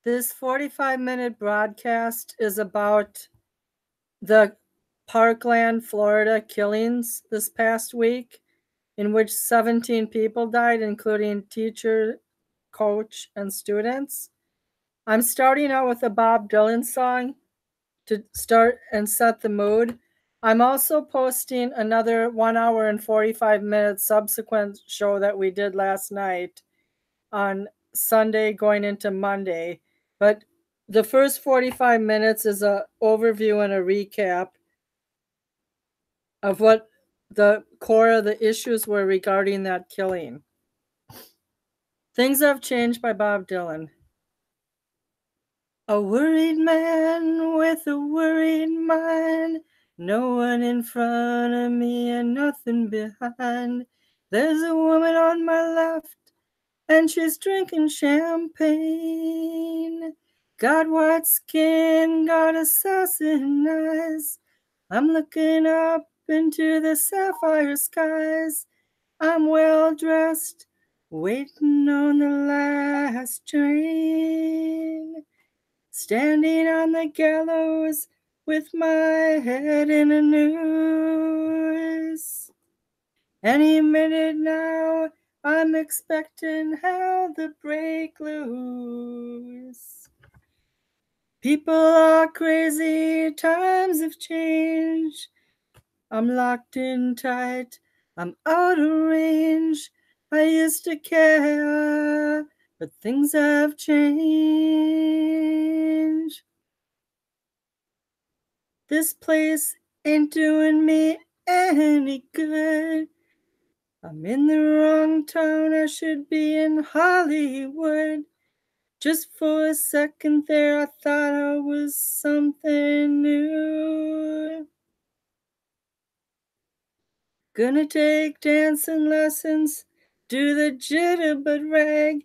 This 45-minute broadcast is about the Parkland, Florida killings this past week, in which 17 people died, including teacher, coach, and students. I'm starting out with a Bob Dylan song to start and set the mood. I'm also posting another 1 hour and 45 minutes subsequent show that we did last night on Sunday going into Monday. But the first 45 minutes is an overview and a recap of what the core of the issues were regarding that killing. Things Have Changed by Bob Dylan. A worried man with a worried mind. No one in front of me and nothing behind. There's a woman on my left and she's drinking champagne. Got white skin, got assassin eyes. I'm looking up into the sapphire skies. I'm well dressed, waiting on the last train. Standing on the gallows with my head in a noose. Any minute now, I'm expecting hell to break loose. People are crazy, times have changed. I'm locked in tight, I'm out of range. I used to care, but things have changed. This place ain't doing me any good. I'm in the wrong town, I should be in Hollywood. Just for a second there, I thought I was something new. Gonna take dancing lessons, do the jitterbug rag.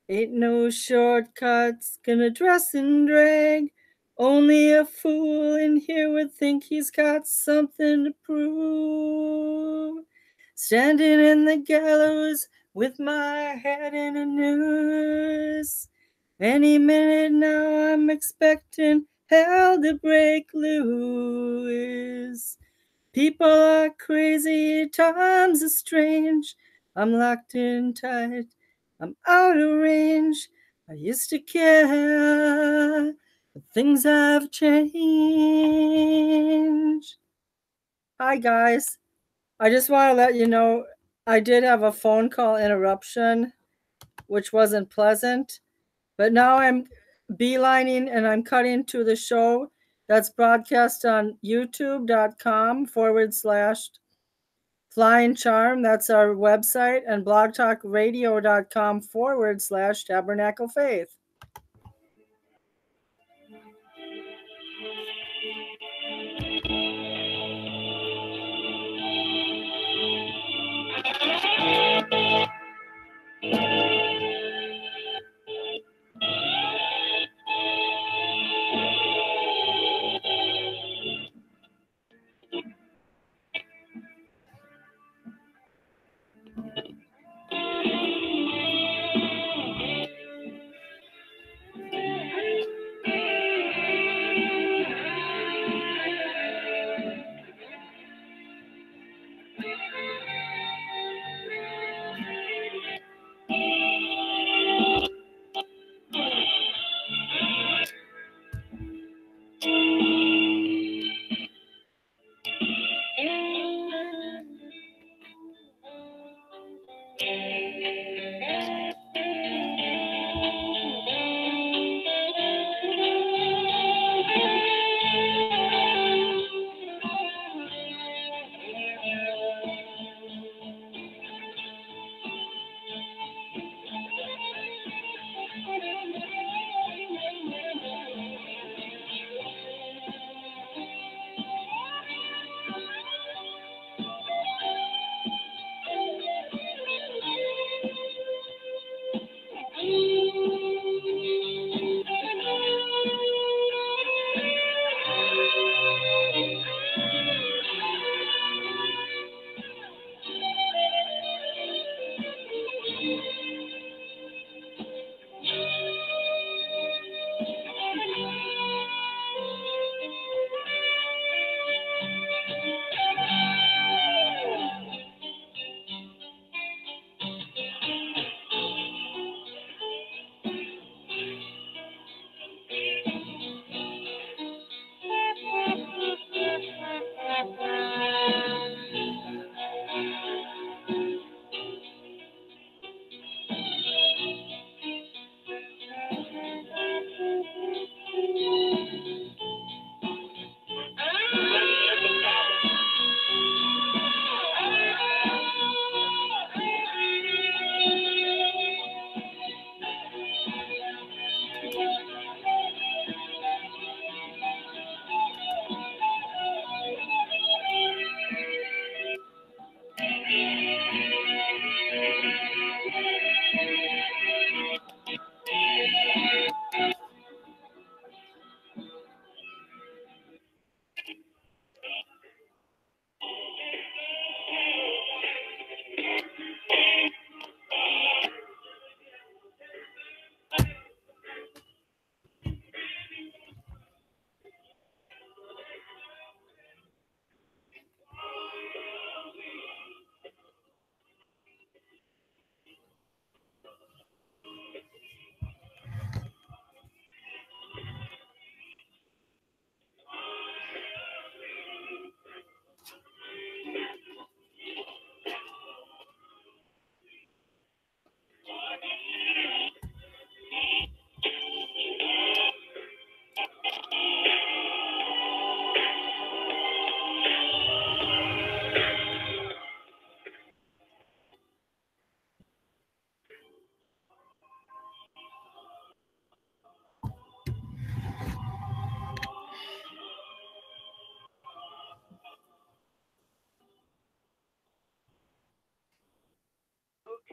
Ain't no shortcuts, gonna dress in drag. Only a fool in here would think he's got something to prove. Standing in the gallows with my head in a noose. Any minute now I'm expecting hell to break loose. People are crazy, times are strange. I'm locked in tight, I'm out of range. I used to care, but things have changed. Hi guys, I just want to let you know I did have a phone call interruption, which wasn't pleasant, but now I'm beelining and I'm cutting to the show that's broadcast on youtube.com/Flying Charm. That's our website, and blogtalkradio.com/Tabernacle Faith.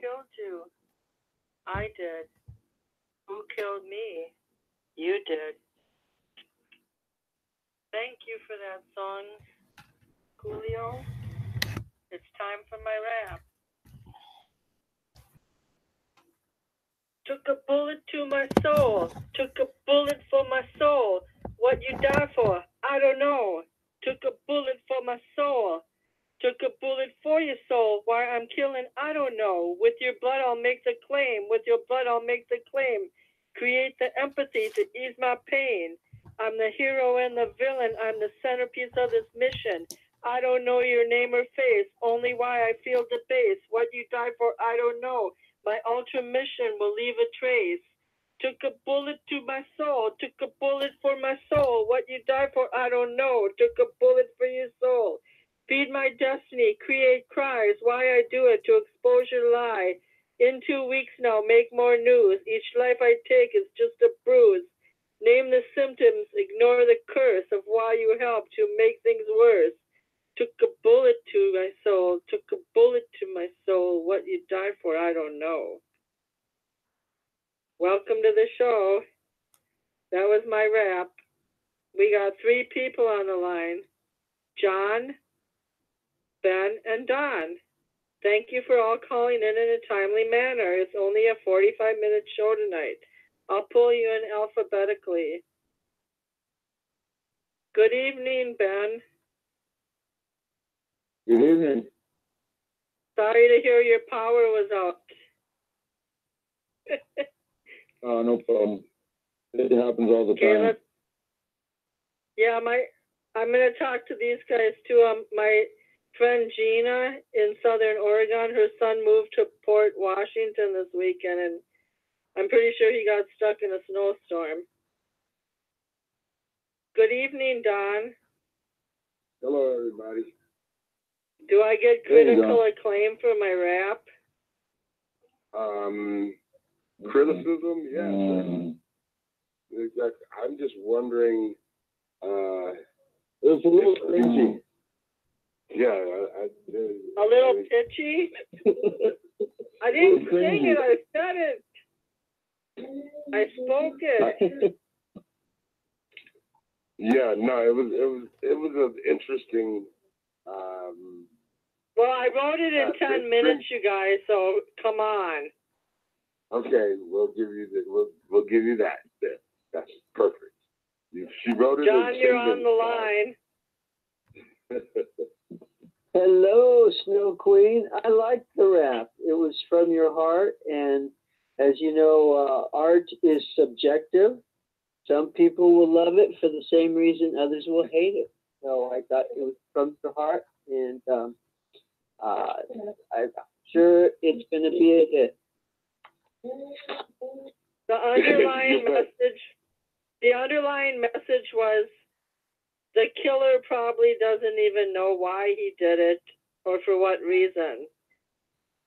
killed you? I did. Who killed me? You did. Thank you for that song, Julio. It's time for my rap. Took a bullet to my soul. Took a bullet for my soul. What you die for? I don't know. Took a bullet for my soul. Took a bullet for your soul. Why I'm killing, I don't know. With your blood I'll make the claim. With your blood I'll make the claim. Create the empathy to ease my pain. I'm the hero and the villain. I'm the centerpiece of this mission. I don't know your name or face. Only why I feel debased. What you die for, I don't know. My ultra mission will leave a trace. Took a bullet to my soul. Took a bullet for my soul. What you die for, I don't know. Took a bullet for your soul. Feed my destiny, create cries, why I do it, to expose your lie. In 2 weeks now, make more news. Each life I take is just a bruise. Name the symptoms, ignore the curse of why you help to make things worse. Took a bullet to my soul, took a bullet to my soul. What you died for, I don't know. Welcome to the show. That was my rap. We got 3 people on the line. John, Ben, and Don. Thank you for all calling in a timely manner. It's only a 45-minute show tonight. I'll pull you in alphabetically. Good evening, Ben. Good evening. Sorry to hear your power was out. No problem. It happens all the Okay, time. I'm going to talk to these guys too. My friend Gina in Southern Oregon, her son moved to Port Washington this weekend, and I'm pretty sure he got stuck in a snowstorm. Good evening, Don. Hello, everybody. Do I get critical acclaim for my rap? Criticism, yes. Exactly. I'm just wondering. It was a little cringy. Yeah, a little pitchy. I didn't sing it. I said it. I spoke it. Yeah, no, it was an interesting. Well, I wrote it in 10 minutes, you guys. So come on. Okay, we'll give you that. That's perfect. She wrote it. John, you're on the line. Hello, Snow Queen. I liked the rap. It was from your heart, and as you know, art is subjective. Some people will love it for the same reason others will hate it. So I thought it was from the heart, and I'm sure it's going to be a hit. The underlying message was the killer probably doesn't even know why he did it or for what reason.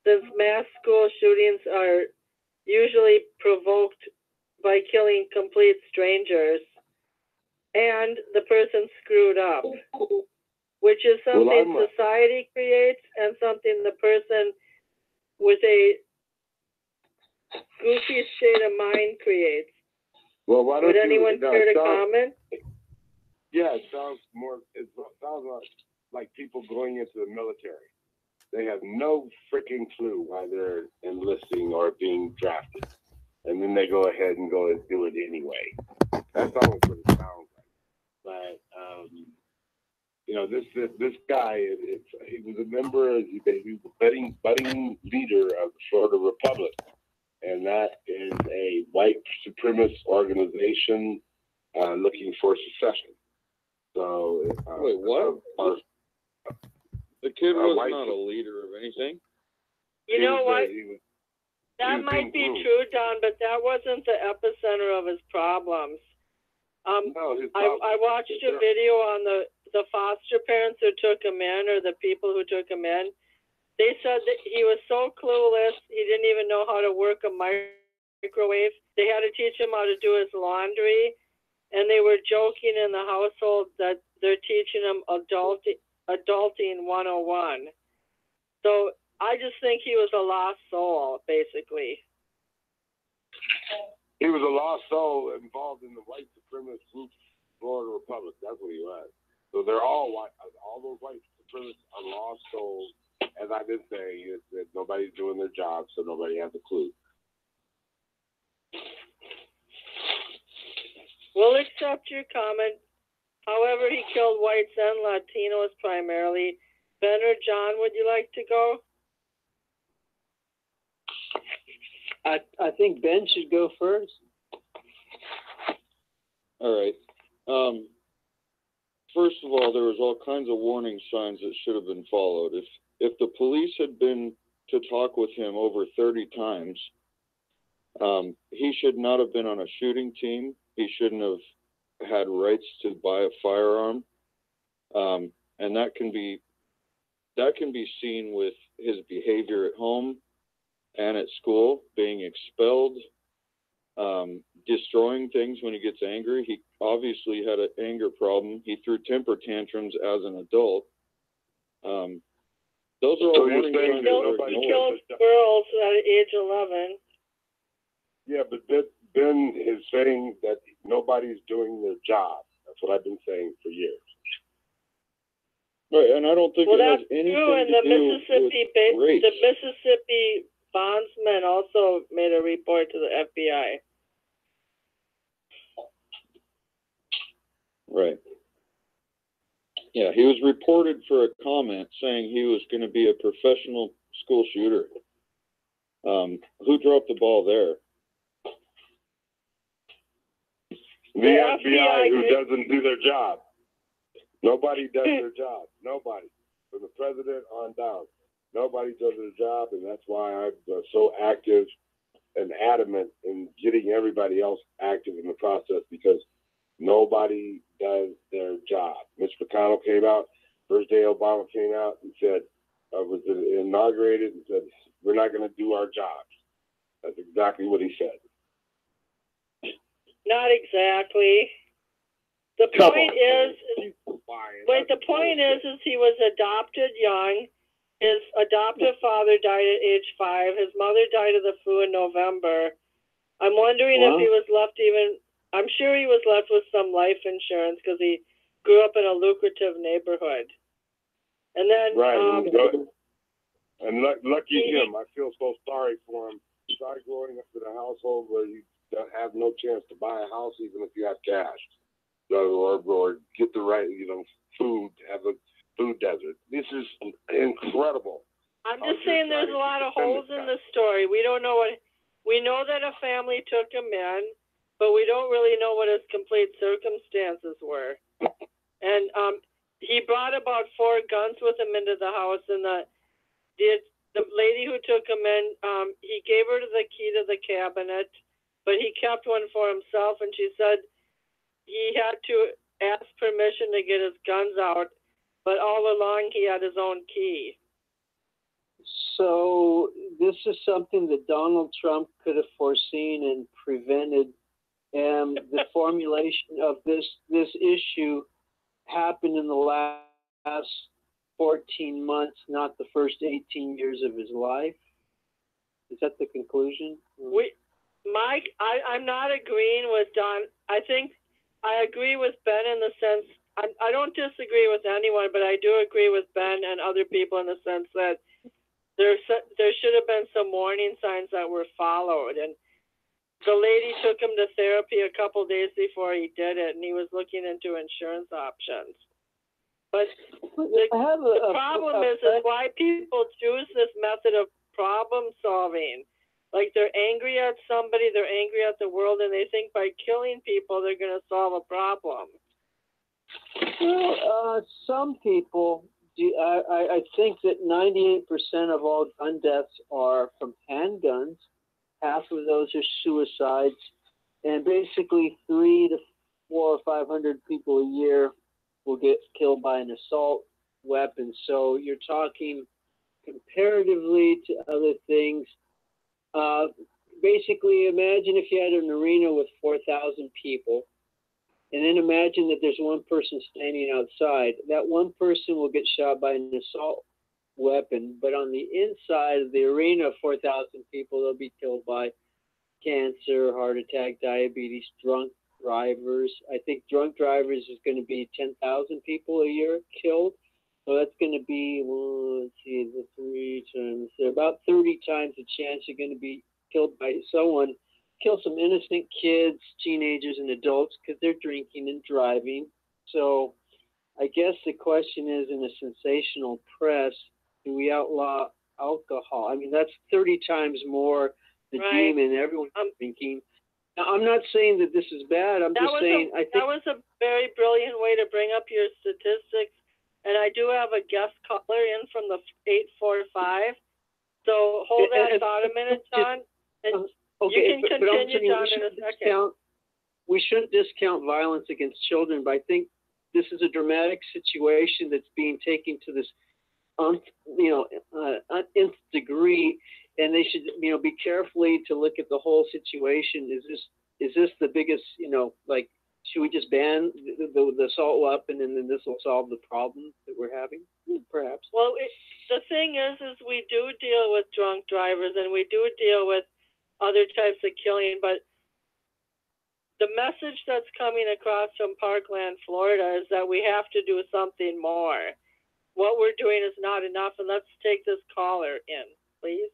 Since mass school shootings are usually provoked by killing complete strangers, and the person screwed up, which is something society creates and something the person with a goofy state of mind creates. Well, why don't Would anyone care to comment? Yeah, it sounds like people going into the military. They have no freaking clue why they're enlisting or being drafted. And then they go ahead and go and do it anyway. That's almost what it sounds like. But, this guy, he was a member, he was a budding leader of the Florida Republic. And that is a white supremacist organization looking for secession. So, wait, what? The kid was not a leader of anything. You know what? That might be true, Don, but that wasn't the epicenter of his problems. I watched a video on the foster parents who took him in, or the people who took him in. They said that he was so clueless, he didn't even know how to work a microwave. They had to teach him how to do his laundry, and they were joking in the household that they're teaching him adulting 101. So I just think he was a lost soul, basically. He was a lost soul involved in the white supremacist group, Florida Republic. That's what he was. So they're all white. All those white supremacists are lost souls. As I've been saying, is that nobody's doing their job, so nobody has a clue. We'll accept your comment. However, he killed whites and Latinos primarily. Ben or John, would you like to go? I think Ben should go first. All right. First of all, there was all kinds of warning signs that should have been followed. If the police had been to talk with him over 30 times, he should not have been on a shooting team. He shouldn't have had rights to buy a firearm. And that can be seen with his behavior at home and at school, being expelled, destroying things when he gets angry. He obviously had an anger problem. He threw temper tantrums as an adult. Those are all warning signs. He killed girls at age 11. Yeah, but Ben is saying that nobody's doing their job. That's what I've been saying for years. Right, and I don't think it has anything to do with race. The Mississippi bondsman also made a report to the FBI. Right. Yeah, he was reported for a comment saying he was going to be a professional school shooter. Who dropped the ball there? The FBI who doesn't do their job. Nobody does their job. Nobody. From the president on down. Nobody does their job, and that's why I'm so active and adamant in getting everybody else active in the process, because nobody does their job. Mitch McConnell came out, first day Obama came out and said, was inaugurated and said, we're not going to do our jobs. That's exactly what he said. Not exactly. The point is he was adopted young. His adoptive father died at age 5. His mother died of the flu in November. I'm wondering if he was left I'm sure he was left with some life insurance because he grew up in a lucrative neighborhood. And then... and lucky him. I feel so sorry for him. Sorry growing up in a household where you have no chance to buy a house even if you have cash. Or get the right, food, have a food desert. This is incredible. I'm just saying there's a lot of holes in the story. We don't know we know that a family took him in, but we don't really know what his complete circumstances were. And he brought about 4 guns with him into the house, and the lady who took him in, he gave her the key to the cabinet, but he kept one for himself, and she said he had to ask permission to get his guns out, but all along he had his own key. So this is something that Donald Trump could have foreseen and prevented. And the formulation of this issue happened in the last 14 months, not the first 18 years of his life. Is that the conclusion? Mike, I'm not agreeing with Don. I think I agree with Ben in the sense, I don't disagree with anyone, but I do agree with Ben and other people in the sense that there should have been some warning signs that were followed. And the lady took him to therapy a couple days before he did it, and he was looking into insurance options. But the problem is why people choose this method of problem solving. Like, they're angry at somebody, they're angry at the world, and they think by killing people they're going to solve a problem. Well, some people, I think that 98% of all gun deaths are from handguns. Half of those are suicides, and basically 300 to 400 or 500 people a year will get killed by an assault weapon. So you're talking comparatively to other things. Basically, imagine if you had an arena with 4,000 people, and then imagine that there's one person standing outside. That one person will get shot by an assault weapon. But on the inside of the arena, 4,000 people, they'll be killed by cancer, heart attack, diabetes, drunk drivers. I think drunk drivers is going to be 10,000 people a year killed. So that's going to be, well, let's see, the 3 times, about 30 times the chance you're going to be killed by someone, kill some innocent kids, teenagers, and adults because they're drinking and driving. So I guess the question is, in the sensational press, do we outlaw alcohol? I mean, that's 30 times more the demon. Everyone's drinking. Now, I'm not saying that this is bad. I'm just saying I think that was a very brilliant way to bring up your statistics. And I do have a guest caller in from the 845. So hold that thought a minute, John. And you can continue, John, in a second. We shouldn't discount violence against children, but I think this is a dramatic situation that's being taken to this, nth degree, and they should, be carefully to look at the whole situation. Is this the biggest, like, should we just ban the assault weapon and then this will solve the problem that we're having? Perhaps. Well, the thing is we do deal with drunk drivers and we do deal with other types of killing, but the message that's coming across from Parkland, Florida is that we have to do something more. What we're doing is not enough, and let's take this caller in, please.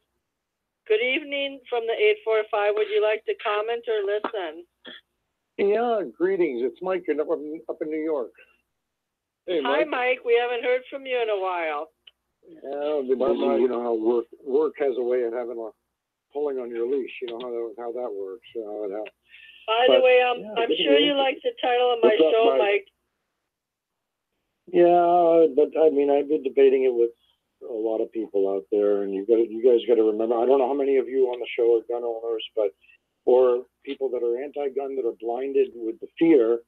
Good evening from the 845. Would you like to comment or listen? Yeah, greetings. It's Mike up in New York. Hey, Hi, Mike. We haven't heard from you in a while. Yeah, you know how work has a way of having a pulling on your leash. You know how that works. By the way, I'm sure you like the title of my show, Mike. Yeah, but I mean, I've been debating it with a lot of people out there, and you guys got to remember. I don't know how many of you on the show are gun owners, or people that are anti-gun that are blinded with the fear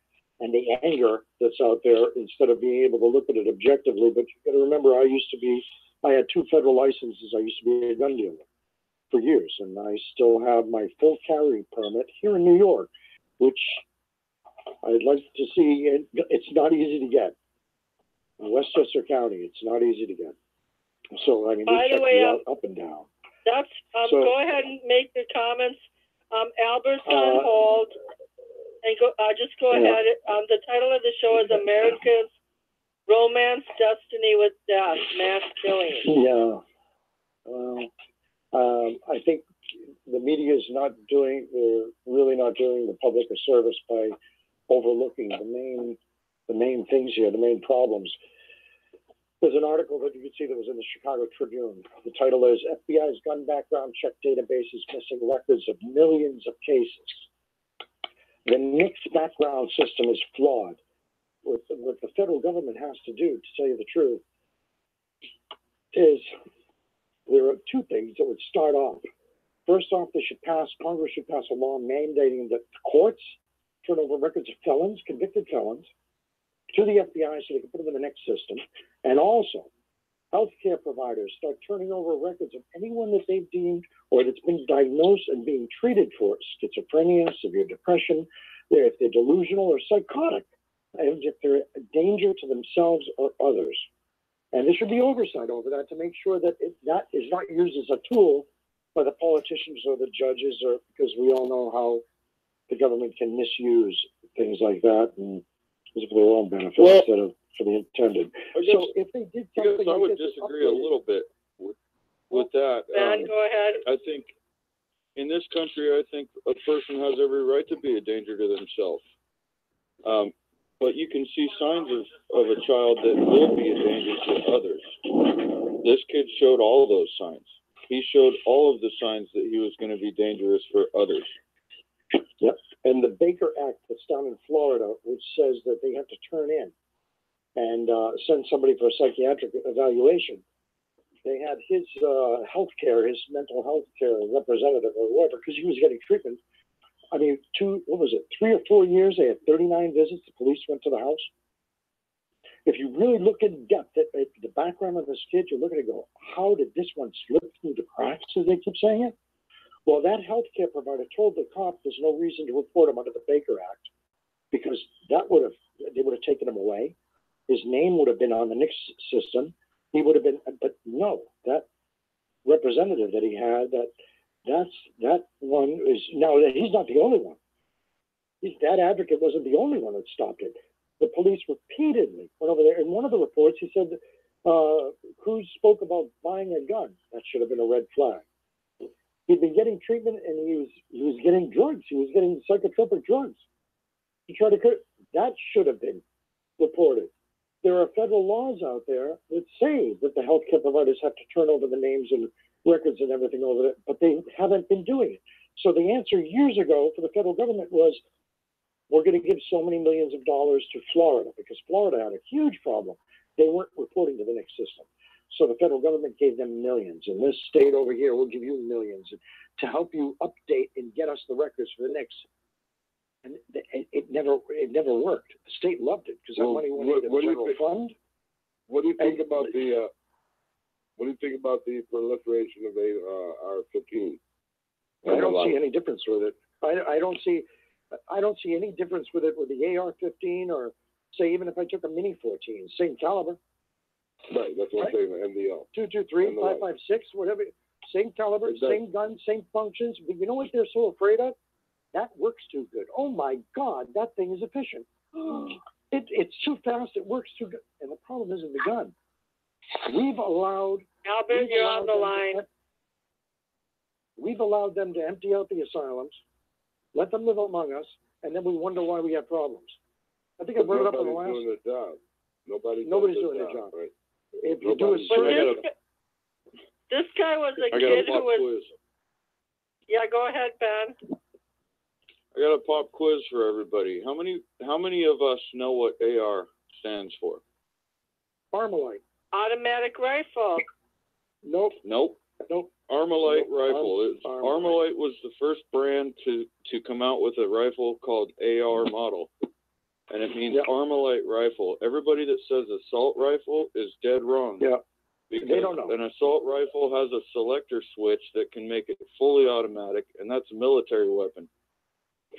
and the anger that's out there instead of being able to look at it objectively. But you got to remember, I had 2 federal licenses. I used to be a gun dealer for years, and I still have my full carry permit here in New York, which I'd like to see. It's not easy to get. In Westchester County, it's not easy to get. So, I mean, by the way, up and down. That's go ahead and make your comments. Albert's on hold, and just go ahead. The title of the show is America's Romance Destiny with Death, Mass Killing. Yeah. Well, I think the media is really not doing the public a service by overlooking the main things here, the main problems. There's an article that you can see that was in the Chicago Tribune. The title is FBI's gun background check database is missing records of millions of cases. The NICS background system is flawed. What the federal government has to do, to tell you the truth, is there are 2 things that would start off. First off, Congress should pass a law mandating that the courts turn over records of felons, convicted felons, to the FBI so they can put them in the next system. And also, healthcare providers start turning over records of anyone that they've deemed or that's been diagnosed and being treated for schizophrenia, severe depression, if they're delusional or psychotic, and if they're a danger to themselves or others. And there should be oversight over that to make sure that that is not used as a tool by the politicians or the judges, or because we all know how the government can misuse things like that and for their own benefit instead of for the intended. So if they did something, I would disagree a little bit with that. Ben, go ahead. I think in this country, I think a person has every right to be a danger to themselves. But you can see signs of a child that will be a danger to others. This kid showed all those signs. He showed all of the signs that he was going to be dangerous for others. Yep. And the Baker Act that's down in Florida, which says that they have to turn in and send somebody for a psychiatric evaluation. They had his his mental health care representative or whatever, because he was getting treatment. I mean, 3 or 4 years, they had 39 visits. The police went to the house. If you really look in depth at the background of this kid, you're looking to go, how did this one slip through the cracks, as they keep saying it? Well, that healthcare provider told the cop there's no reason to report him under the Baker Act, because they would have taken him away. His name would have been on the NICS system. he would have been, but no, that representative that he had, that one is, now he's not the only one. That advocate wasn't the only one that stopped it. The police repeatedly went over there. In one of the reports, he said Cruz spoke about buying a gun. That should have been a red flag. He'd been getting treatment, and he was getting drugs. He was getting psychotropic drugs. He tried to that should have been reported. There are federal laws out there that say that the healthcare providers have to turn over the names and records and everything over there, but they haven't been doing it. So the answer years ago for the federal government was, we're going to give so many millions of dollars to Florida, because Florida had a huge problem. They weren't reporting to the NICS system. So the federal government gave them millions, and this state over here will give you millions to help you update and get us the records for the NICS. And it never worked. The state loved it because that money went into the general fund. What do you think about the proliferation of AR-15? I don't see any difference with it. I don't see any difference with it with the AR-15, or say even if I took a Mini 14, same caliber. Right, that's what I'm saying. The MDL 223, 556, whatever, same caliber, same gun, same functions. But you know what they're so afraid of? That works too good. Oh my God, that thing is efficient. It's too fast. It works too good. And the problem isn't the gun. We've allowed Albert, you're on the line. We've allowed them to empty out the asylums, let them live among us, and then we wonder why we have problems. I think I brought it up on the last. Nobody's doing their job. Nobody's doing their job. Right? If you do a this guy was a kid who was. Quiz. Yeah, go ahead, Ben. I got a pop quiz for everybody. How many of us know what AR stands for? Armalite. Automatic rifle. Nope. Armalite rifle. Armalite was the first brand to come out with a rifle called AR model. And it means Armalite rifle. Everybody that says assault rifle is dead wrong. Yeah. Because they don't know. An assault rifle has a selector switch that can make it fully automatic, and that's a military weapon.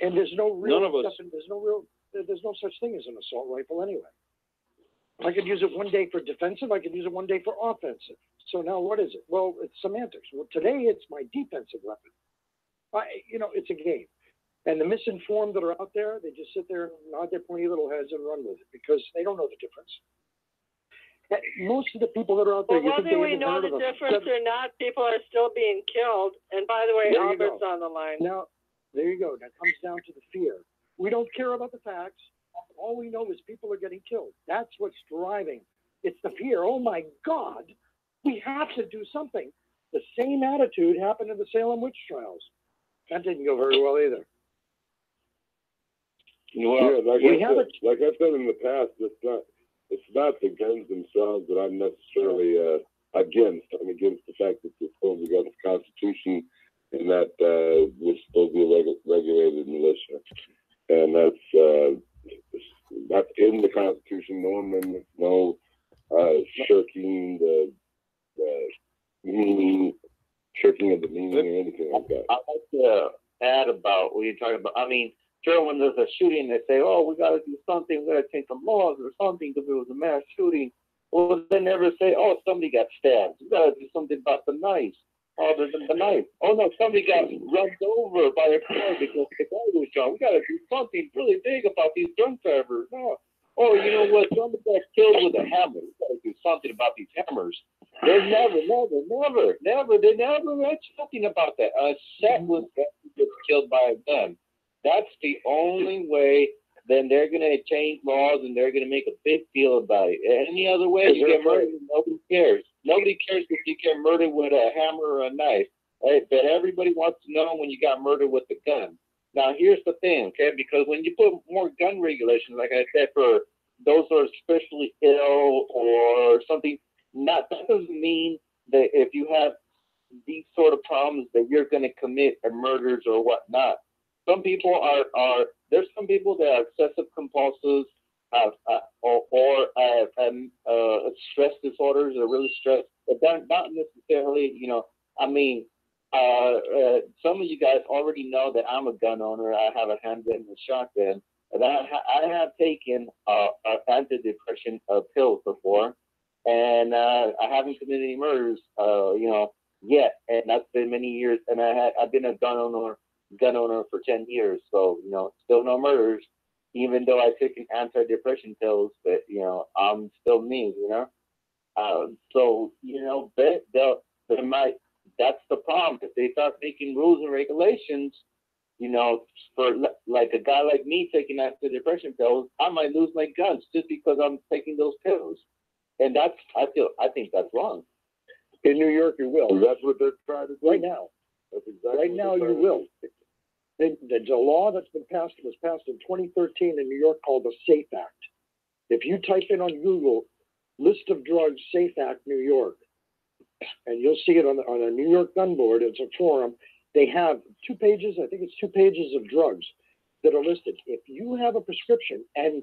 And there's no real, None of us. There's no such thing as an assault rifle anyway. I could use it one day for defensive. I could use it one day for offensive. So now what is it? Well, it's semantics. Well, today it's my defensive weapon. It's a game. And the misinformed that are out there, they just sit there and nod their pointy little heads and run with it because they don't know the difference. Most of the people that are out there, well, whether we know the difference or not, people are still being killed. And by the way, Albert's on the line. Now, there you go. That comes down to the fear. We don't care about the facts. All we know is people are getting killed. That's what's driving. It's the fear. Oh my God, we have to do something. The same attitude happened in the Salem witch trials. That didn't go very well either. Well, like I said in the past, it's not the guns themselves that I'm necessarily against. I'm against the fact that we're supposed to go to the Constitution and that we're supposed to be a regulated militia, and that's in the Constitution. No shirking the meaning, shirking of the meaning, or anything like that. I'd like to add about what you're talking about. I mean, sure, when there's a shooting, they say, "Oh, we got to do something. We got to change some laws or something because it was a mass shooting." Well, they never say, "Oh, somebody got stabbed. We got to do something about the knife." Other than the knife. Oh no, somebody got run over by a car because the guy was shot. We got to do something really big about these drunk drivers. No. Oh, you know what? Somebody got killed with a hammer. We got to do something about these hammers. They never read something about that. A senseless guy gets killed by a gun. That's the only way. Then they're going to change laws and they're going to make a big deal about it. Any other way, you get murdered, nobody cares. Nobody cares if you get murdered with a hammer or a knife, right? But everybody wants to know when you got murdered with a gun. Now, here's the thing, okay? Because when you put more gun regulations, like I said, for those who are especially ill or something, that doesn't mean that if you have these sort of problems that you're going to commit murders or whatnot. Some people there's some people that are excessive compulsives or stress disorders are really stressed, but not necessarily, some of you guys already know that I'm a gun owner. I have a handgun and a shotgun, and I have taken antidepressant pills before, and I haven't committed any murders, yet. And that's been many years. And I've been a gun owner for 10 years. So, still no murders, even though I took an anti-depression pills, but, I'm still me, so, they might, that's the problem. If they start making rules and regulations, for like a guy like me taking anti-depression pills, I might lose my guns just because I'm taking those pills. And I think that's wrong. In New York, you will. That's what they're trying to do. Right now. That's exactly Right now, you will. There's a law that's been passed, was passed in 2013 in New York called the SAFE Act. If you type in on Google, list of drugs, SAFE Act, New York, and you'll see it on a New York gun board. It's a forum. They have 2 pages, I think it's 2 pages of drugs that are listed. If you have a prescription, and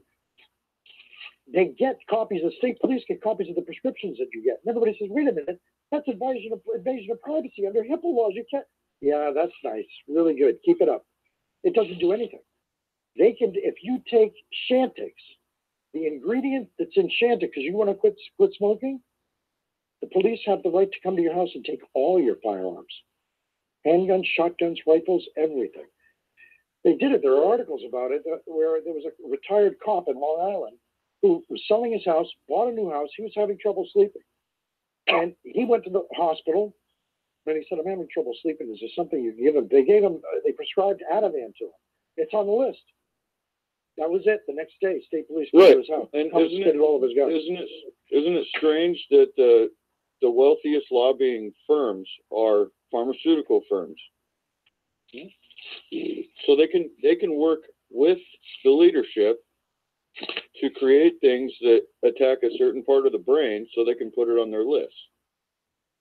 they get copies, the state police get copies of the prescriptions that you get. And everybody says, wait a minute, that's invasion of privacy under HIPAA laws. You can't. Yeah, that's nice. Really good. Keep it up. It doesn't do anything. They can, if you take Chantix, the ingredient that's in Chantix, because you want to quit smoking, the police have the right to come to your house and take all your firearms. Handguns, shotguns, rifles, everything. They did it. There are articles about it where there was a retired cop in Long Island who was selling his house, bought a new house. He was having trouble sleeping. And he went to the hospital, and he said, I'm having trouble sleeping. Is there something you can give him? They prescribed Ativan to him. It's on the list. That was it. The next day, state police came to his house. And isn't all of his guns. Isn't it strange that the wealthiest lobbying firms are pharmaceutical firms? So they can work with the leadership to create things that attack a certain part of the brain so they can put it on their list.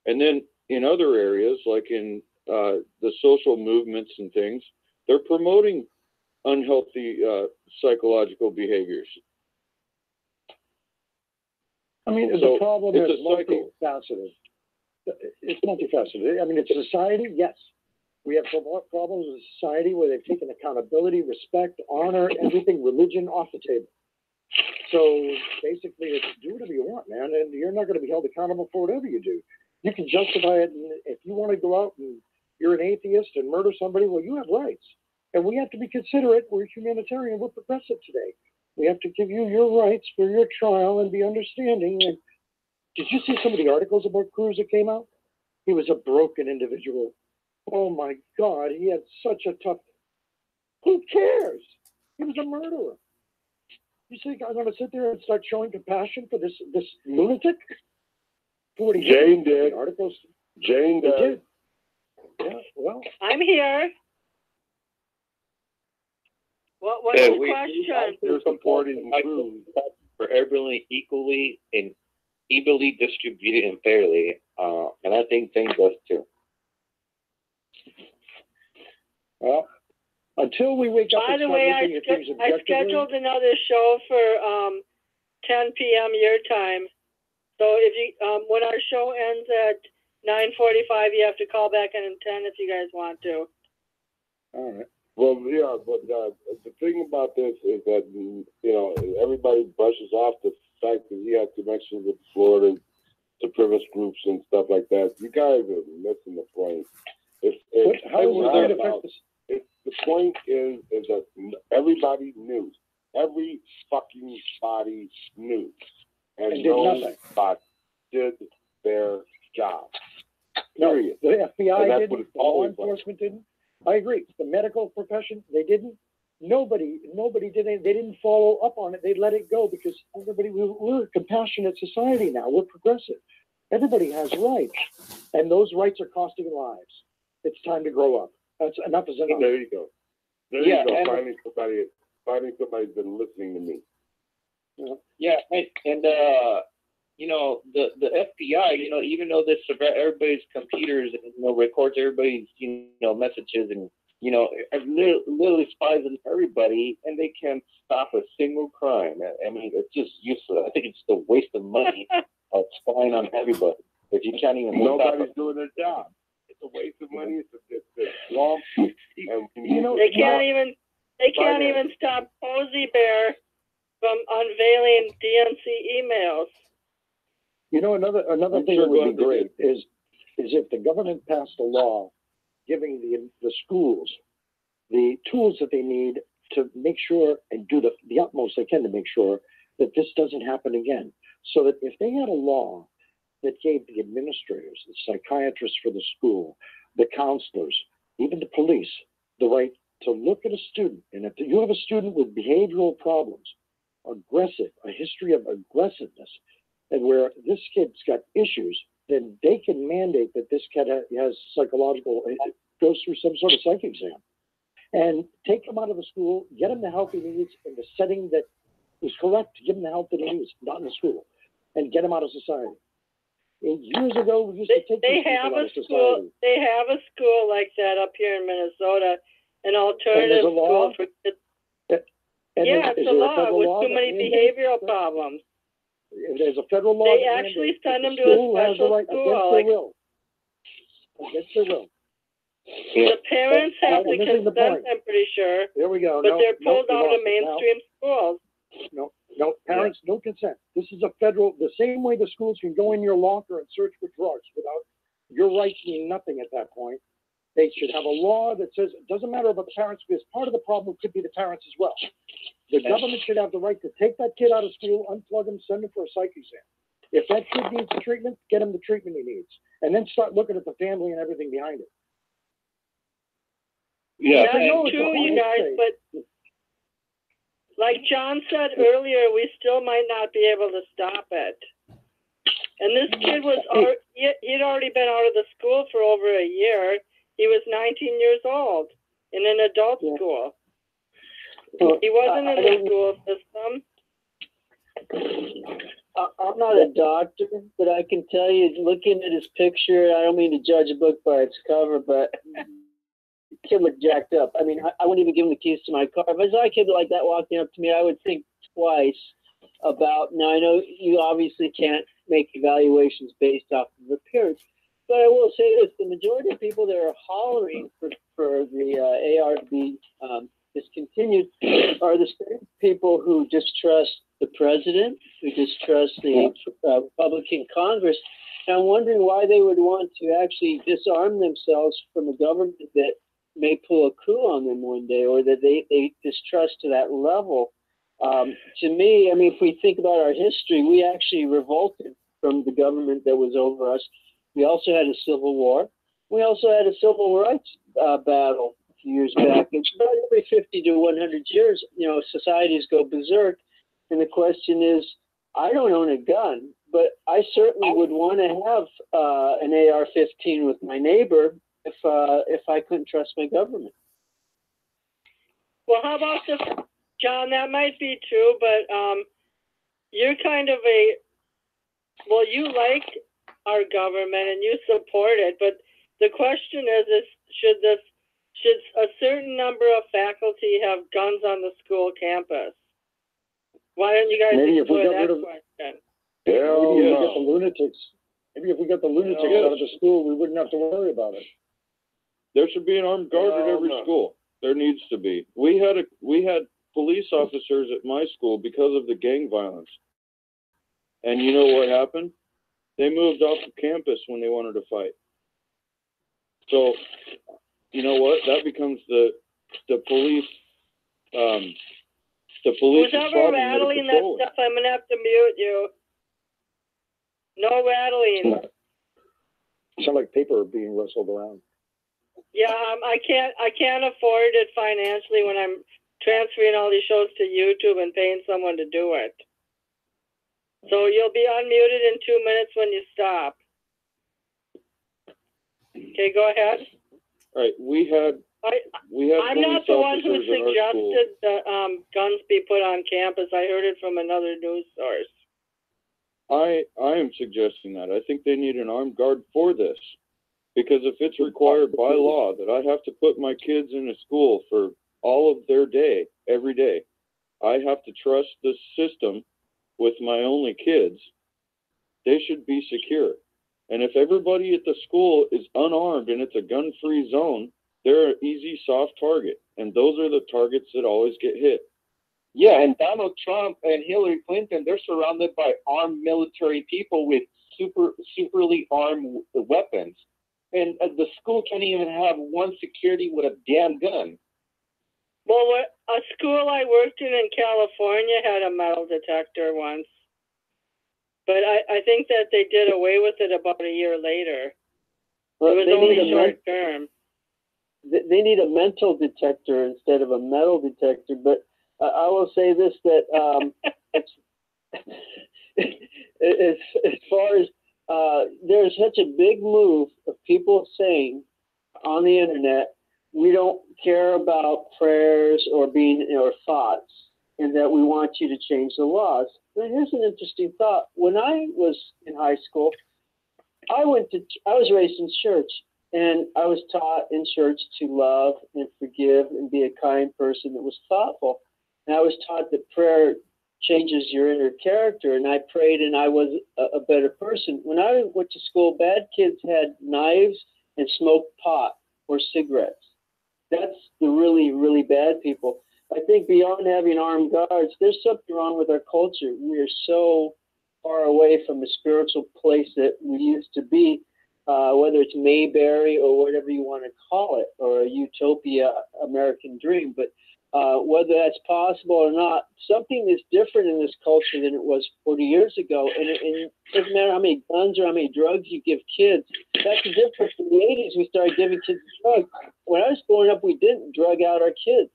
And then in other areas, like in the social movements and things, they're promoting unhealthy psychological behaviors. I mean, the problem is multifaceted. It's multifaceted. I mean, it's society, yes. We have problems with society where they've taken accountability, respect, honor, everything, religion off the table. So basically, it's do whatever you want, man, and you're not going to be held accountable for whatever you do. You can justify it, and if you want to go out and you're an atheist and murder somebody, well, you have rights. And we have to be considerate. We're humanitarian. We're progressive today. We have to give you your rights for your trial and be understanding. And did you see some of the articles about Cruz that came out? He was a broken individual. Oh, my God. He had such a tough... Who cares? He was a murderer. You think I'm going to sit there and start showing compassion for this lunatic? For what he Jane did? did. Articles. Jane did. Yeah, well. I'm here. What's the question? You're supporting Cruz. For everyone equally and evenly distributed and fairly. And I think Jane does too. Well, until we wake up. By the way, I scheduled another show for 10 p.m. your time. So if you when our show ends at 9:45, you have to call back in at 10 if you guys want to. All right. Well, yeah, but the thing about this is that everybody brushes off the fact that he had connections with Florida supremacist groups and stuff like that. You guys are missing the point. The point is that everybody knew. Every fucking body knew. And nobody did their job. Period. No, the FBI didn't. The law enforcement didn't. I agree. The medical profession, they didn't. Nobody did it. They didn't follow up on it. They let it go because we're a compassionate society now. We're progressive. Everybody has rights. And those rights are costing lives. It's time to grow up. That's enough is enough. There you go. There you go. Finally somebody's been listening to me. Yeah, and the FBI, even though this everybody's computers and records everybody's messages and literally spies on everybody, and they can't stop a single crime. I mean, it's just useless. I think it's just a waste of money of spying on everybody if you can't even. Nobody's doing their job. It's a waste of money. It's a long. They can't even stop Posey Bear from unveiling DNC emails. You know, another I'm thing sure that would be glad they great is if the government passed a law giving the schools the tools that they need to make sure and do the utmost they can to make sure that this doesn't happen again. So that if they had a law that gave the administrators, the psychiatrists for the school, the counselors, even the police, the right to look at a student, and if you have a student with behavioral problems, aggressive, a history of aggressiveness, and where this kid's got issues, then they can mandate that this kid has psychological, goes through some sort of psych exam, and take him out of the school, get him the help he needs in the setting that is correct, give him the help that he needs, not in the school, and get him out of society. And years ago, we used to take they have a school. They have a school like that up here in Minnesota, an alternative school for kids. Yeah, it's a law with too many behavioral problems. There's a federal law. They actually send them to a special school. Against their will. The parents have to consent, I'm pretty sure. There we go. But they're pulled out of mainstream schools. No, parents, no consent. This is a federal, the same way the schools can go in your locker and search for drugs without your rights mean nothing at that point. They should have a law that says it doesn't matter about the parents, because part of the problem could be the parents as well. The government should have the right to take that kid out of school, unplug him, send him for a psych exam. If that kid needs treatment, get him the treatment he needs, and then start looking at the family and everything behind it. Yeah, that's true, you guys, but like John said earlier, we still might not be able to stop it. And this kid was, he'd already been out of the school for over a year. He was 19 years old in an adult school. He wasn't in the school system. I'm not a doctor, but I can tell you, looking at his picture, I don't mean to judge a book by its cover, but the kid looked jacked up. I mean, I wouldn't even give him the keys to my car. If I saw a kid like that walking up to me, I would think twice about, now I know you obviously can't make evaluations based off of appearance, but I will say this, the majority of people that are hollering for the AR to be discontinued are the same people who distrust the president, who distrust the Republican Congress. And I'm wondering why they would want to actually disarm themselves from a government that may pull a coup on them one day, or that they distrust to that level. To me, I mean, if we think about our history, we actually revolted from the government that was over us. We also had a civil war. We also had a civil rights battle a few years back. It's about every 50 to 100 years, you know, societies go berserk. And the question is, I don't own a gun, but I certainly would want to have an AR-15 with my neighbor if I couldn't trust my government. Well, how about this, John? That might be true, but you're kind of you like our government and you support it, but the question is should a certain number of faculty have guns on the school campus? Why don't you guys explore that question? Maybe if we got the lunatics out of the school, we wouldn't have to worry about it. There should be an armed guard at every school. There needs to be. We had police officers at my school because of the gang violence. And you know what happened? They moved off the campus when they wanted to fight. So, you know what? That becomes the police. The police. Who's ever rattling that stuff? I'm gonna have to mute you. No rattling. Sound like paper being rustled around. Yeah, I can't afford it financially when I'm transferring all these shows to YouTube and paying someone to do it. So you'll be unmuted in 2 minutes when you stop. Okay, go ahead. All right, we had. I'm not the one who suggested that guns be put on campus. I heard it from another news source. I am suggesting that. I think they need an armed guard for this. Because if it's required by law that I have to put my kids in a school for all of their day, every day, I have to trust the system with my only kids, they should be secure. And if everybody at the school is unarmed and it's a gun-free zone, they're an easy, soft target. And those are the targets that always get hit. Yeah, and Donald Trump and Hillary Clinton, they're surrounded by armed military people with superly armed weapons, and the school can't even have one security with a damn gun. Well, a school I worked in California had a metal detector once, but I think that they did away with it about a year later. Well, it was only short term. They need a mental detector instead of a metal detector. But I will say this, that as far as there's such a big move of people saying on the internet, we don't care about prayers or thoughts, and that we want you to change the laws. But here's an interesting thought. When I was in high school, I was raised in church, and I was taught in church to love and forgive and be a kind person that was thoughtful. And I was taught that prayer changes your inner character, and I prayed and I was a better person. When I went to school, bad kids had knives and smoked pot or cigarettes. That's the really, really bad people. I think beyond having armed guards, there's something wrong with our culture. We are so far away from the spiritual place that we used to be, whether it's Mayberry or whatever you want to call it, or a utopia American dream. But whether that's possible or not, something is different in this culture than it was 40 years ago. And it doesn't matter how many guns or how many drugs you give kids. That's the difference. In the 80s, we started giving kids drugs. When I was growing up, we didn't drug out our kids.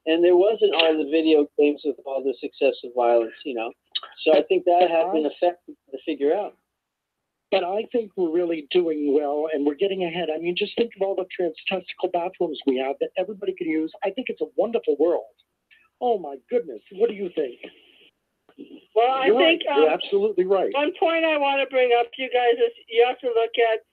And there wasn't all the video games with all this excessive violence, So I think that has been effective to figure out. But I think we're really doing well, and we're getting ahead. I mean, just think of all the trans-testicle bathrooms we have that everybody can use. I think it's a wonderful world. Oh, my goodness. What do you think? Well, I think you're absolutely right. One point I want to bring up to you guys is you have to look at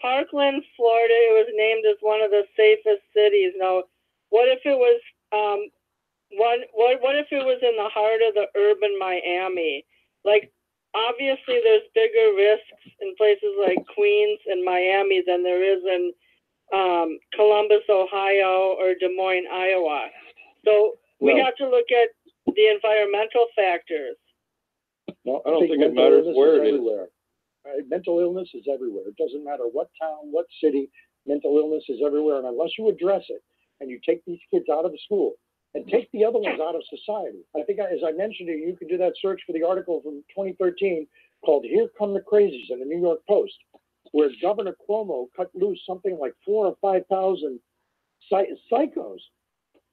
Parkland, Florida. It was named as one of the safest cities. Now, what if it was what if it was in the heart of the urban Miami? Like, obviously, there's bigger risks in places like Queens and Miami than there is in Columbus, Ohio, or Des Moines, Iowa. So we have to look at the environmental factors. No, I don't think it matters where it is. Mental illness is everywhere. It doesn't matter what town, what city, mental illness is everywhere. And unless you address it and you take these kids out of the school and take the other ones out of society, I think, as I mentioned to you, you can do that search for the article from 2013 called Here Come the Crazies in the New York Post, where Governor Cuomo cut loose something like 4,000 or 5,000 psychos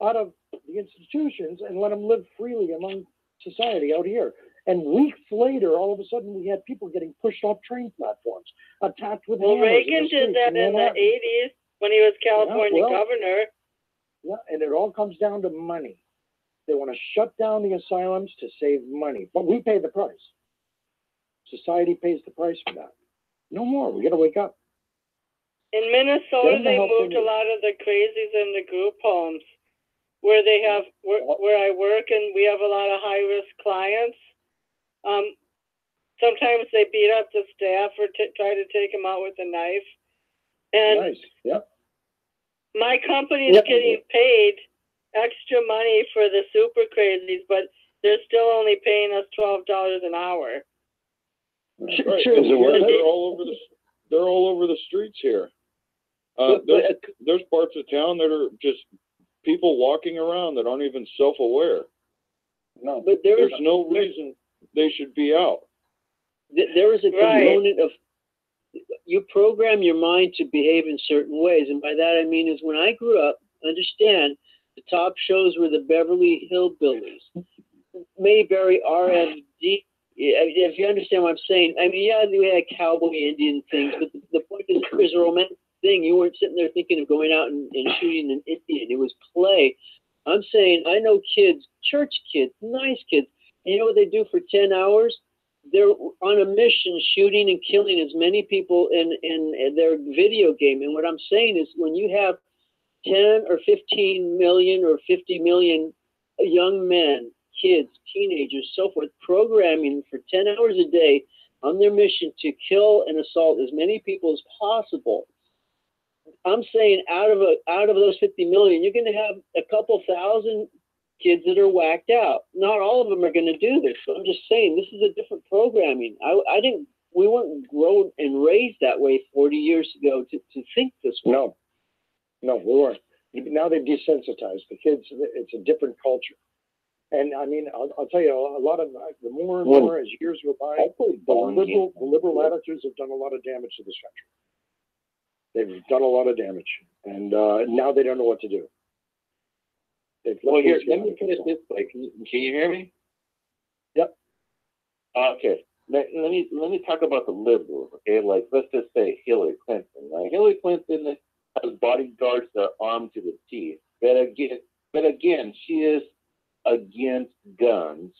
out of the institutions and let them live freely among society out here. And weeks later, all of a sudden, we had people getting pushed off train platforms, attacked with hammers. Well, Reagan did that in the 80s when he was California governor. Yeah, and it all comes down to money. They want to shut down the asylums to save money, but we pay the price. Society pays the price for that. No more. We got to wake up. In Minnesota, they moved a lot of the crazies into group homes, where they have where I work, and we have a lot of high-risk clients. Sometimes they beat up the staff or try to take them out with a knife. And nice. Yep. My company is getting paid extra money for the Supercrazies, but they're still only paying us $12 an hour. Right. They're all over the streets here. There's parts of town that are just people walking around that aren't even self-aware. No, but there's no reason they should be out. There is a component of you program your mind to behave in certain ways, and by that I mean is when I grew up, understand the top shows were the Beverly Hillbillies, Mayberry, RFD. If you understand what I'm saying, I mean, yeah, we had cowboy Indian things, but the point is, it was a romantic thing. You weren't sitting there thinking of going out and shooting an Indian. It was play. I'm saying, I know kids, church kids, nice kids. And you know what they do for 10 hours? They're on a mission shooting and killing as many people in their video game. And what I'm saying is when you have 10 or 15 million or 50 million young men, kids, teenagers, so forth, programming for 10 hours a day on their mission to kill and assault as many people as possible, I'm saying out of those 50 million, you're going to have a couple thousand kids that are whacked out. Not all of them are going to do this, but I'm just saying this is a different programming. I didn't grown and raised that way 40 years ago to think this way. No, we weren't. Now they've desensitized the kids. It's a different culture. And I mean, I'll tell you, a lot of the more and more as years go by, the liberal attitudes have done a lot of damage to this country. They've done a lot of damage, and now they don't know what to do. Well, here, let me put it this way. Can you hear me? Yep. Okay. Let me talk about the liberals. Okay, like let's just say Hillary Clinton. Right? Hillary Clinton has bodyguards that are armed to the teeth. But again, she is against guns.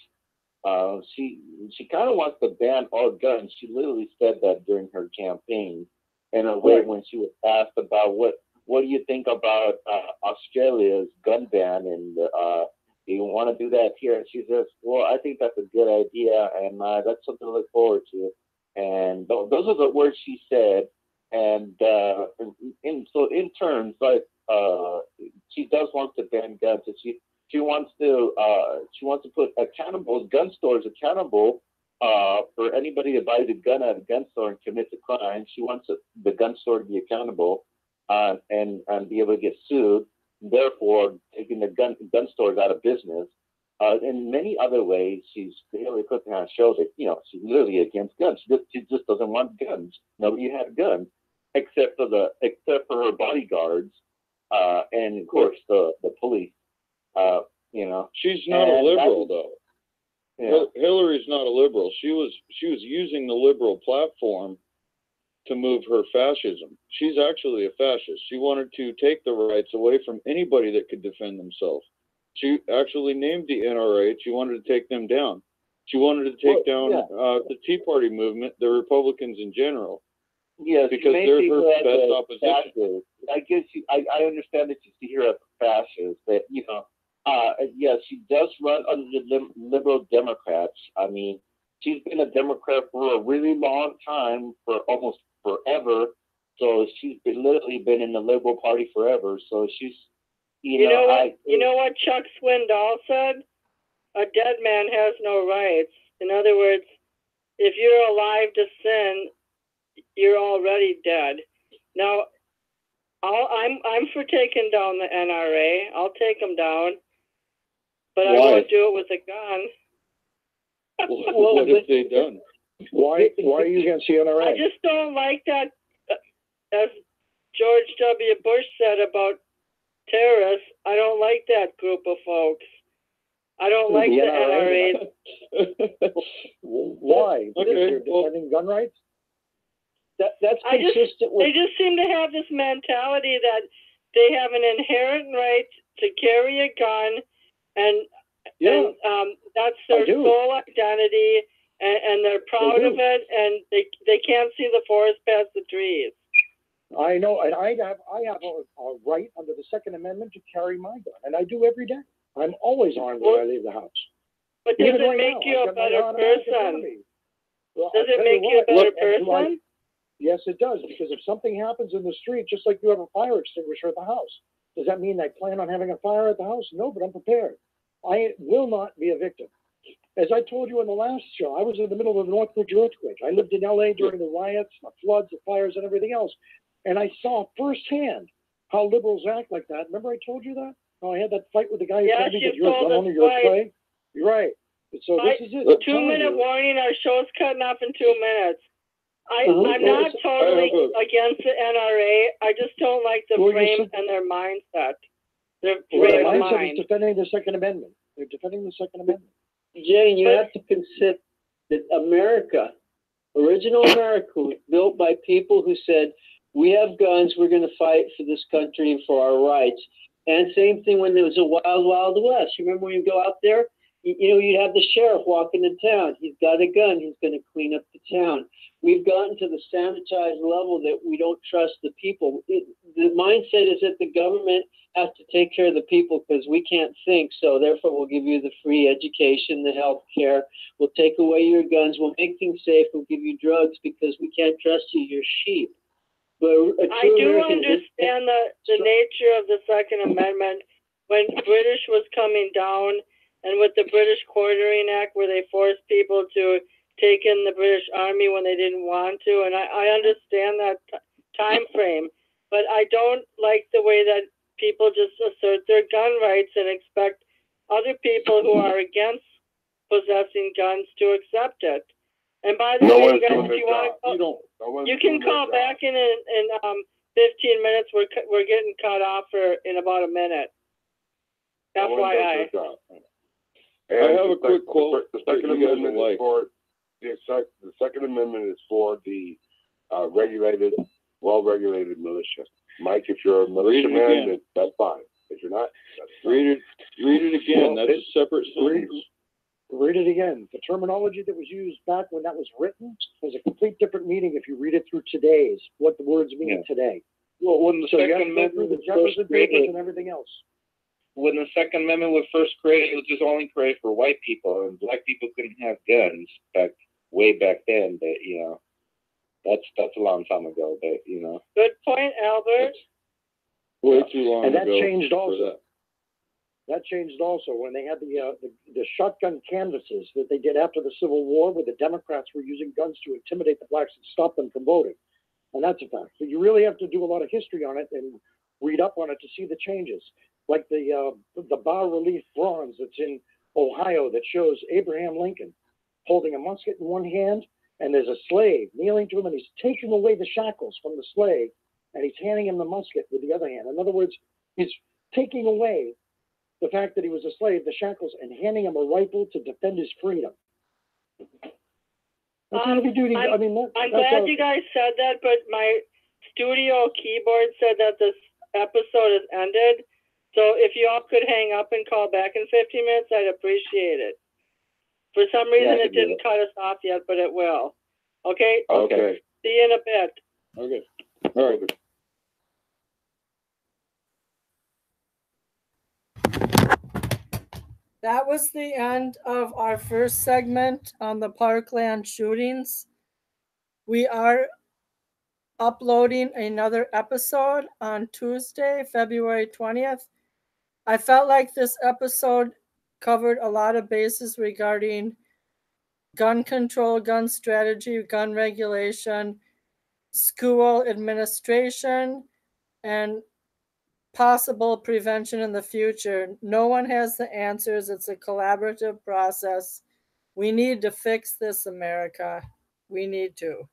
She kind of wants to ban all guns. She literally said that during her campaign in a way when she was asked about what do you think about Australia's gun ban, and do you want to do that here? And she says, well, I think that's a good idea, and that's something to look forward to. And those are the words she said. And so in terms, like she does want to ban guns, and she wants to put gun stores accountable for anybody that buys a gun at a gun store and commits a crime. She wants the gun store to be accountable and be able to get sued, therefore taking the gun stores out of business. In many other ways, Hillary Clinton has showed that she's literally against guns. She just doesn't want guns. Nobody had guns except for her bodyguards and of course the police. She's not a liberal though. Yeah. Hillary's not a liberal. She was using the liberal platform to move her fascism. She's actually a fascist. She wanted to take the rights away from anybody that could defend themselves. She actually named the NRA. She wanted to take them down. She wanted to take down the Tea Party movement, the Republicans in general. Yes, because they're her best opposition. I guess I understand that you see her as a fascist. That yes, she does run under the liberal Democrats. I mean, she's been a Democrat for a really long time, for almost forever. So she's literally been in the Liberal Party forever. So she's, you know what Chuck Swindoll said? A dead man has no rights. In other words, if you're alive to sin, you're already dead. Now, I'm for taking down the NRA. I'll take them down, but I won't do it with a gun. What have they done? Why are you against the NRA? I just don't like that, as George W. Bush said about terrorists. I don't like that group of folks. I don't like the NRA. Why? Because they're defending gun rights? That's consistent with... They just seem to have this mentality that they have an inherent right to carry a gun, and that's their sole identity, and they're proud of it, and they can't see the forest past the trees. I know, and I have a right under the Second Amendment to carry my gun, and I do every day. I'm always armed when I leave the house. But does it make you a better person? Does it make you a better person? Yes, it does, because if something happens in the street, just like you have a fire extinguisher at the house, does that mean I plan on having a fire at the house? No, but I'm prepared. I will not be a victim. As I told you in the last show, I was in the middle of the Northridge earthquake. I lived in LA during the riots, the floods, the fires, and everything else. And I saw firsthand how liberals act like that. Remember I told you that? How I had that fight with the guy who told me that you're a gun owner, you're a slave? You're right. So this is it. 2-minute warning, our show's cutting off in 2 minutes. I'm not totally against the NRA. I just don't like the frame and their mindset. Their mindset is defending the Second Amendment. They're defending the Second Amendment. Jane, you have to consider that America, original America, was built by people who said, we have guns, we're going to fight for this country and for our rights. And same thing when there was a wild, wild west. You remember when you go out there? You'd have the sheriff walk into town. He's got a gun. He's going to clean up the town. We've gotten to the sanitized level that we don't trust the people. The mindset is that the government has to take care of the people because we can't think. So therefore, we'll give you the free education, the health care. We'll take away your guns. We'll make things safe. We'll give you drugs because we can't trust you. You're sheep. But I do understand the nature of the Second Amendment. When British was coming down, and with the British Quartering Act, where they forced people to taken the British Army when they didn't want to, and I understand that time frame, but I don't like the way that people just assert their gun rights and expect other people who are against possessing guns to accept it. And by the way, you guys, if you want, you can call back in 15 minutes. We're getting cut off in about a minute. FYI. I have a quick quote. The Second Amendment is for the Second Amendment is for the regulated, well-regulated militia. Mike, if you're a militiaman, that's fine. If you're not, that's fine. Read it again. Well, that's a separate sentence. Read it again. The terminology that was used back when that was written was a complete different meaning if you read it through today's, what the words mean today. Well, when the Second Amendment was first created and everything else. When the Second Amendment was first created, it was just only created for white people, and black people couldn't have guns way back then. But that's a long time ago. But Good point, Albert. Way too long and that ago. Changed also. That changed also when they had the shotgun canvases that they did after the Civil War, where the Democrats were using guns to intimidate the blacks and stop them from voting. And that's a fact. So you really have to do a lot of history on it and read up on it to see the changes. Like the bas-relief bronze that's in Ohio that shows Abraham Lincoln holding a musket in one hand, and there's a slave kneeling to him, and he's taking away the shackles from the slave, and he's handing him the musket with the other hand. In other words, he's taking away the fact that he was a slave, the shackles, and handing him a rifle to defend his freedom. That's heavy duty. I'm glad you guys said that, but my studio keyboard said that this episode has ended. So if you all could hang up and call back in 15 minutes, I'd appreciate it. For some reason, it didn't cut us off yet, but it will. Okay? Okay. See you in a bit. Okay. All right. That was the end of our first segment on the Parkland shootings. We are uploading another episode on Tuesday, February 20th. I felt like this episode covered a lot of bases regarding gun control, gun strategy, gun regulation, school administration, and possible prevention in the future. No one has the answers. It's a collaborative process. We need to fix this, America. We need to.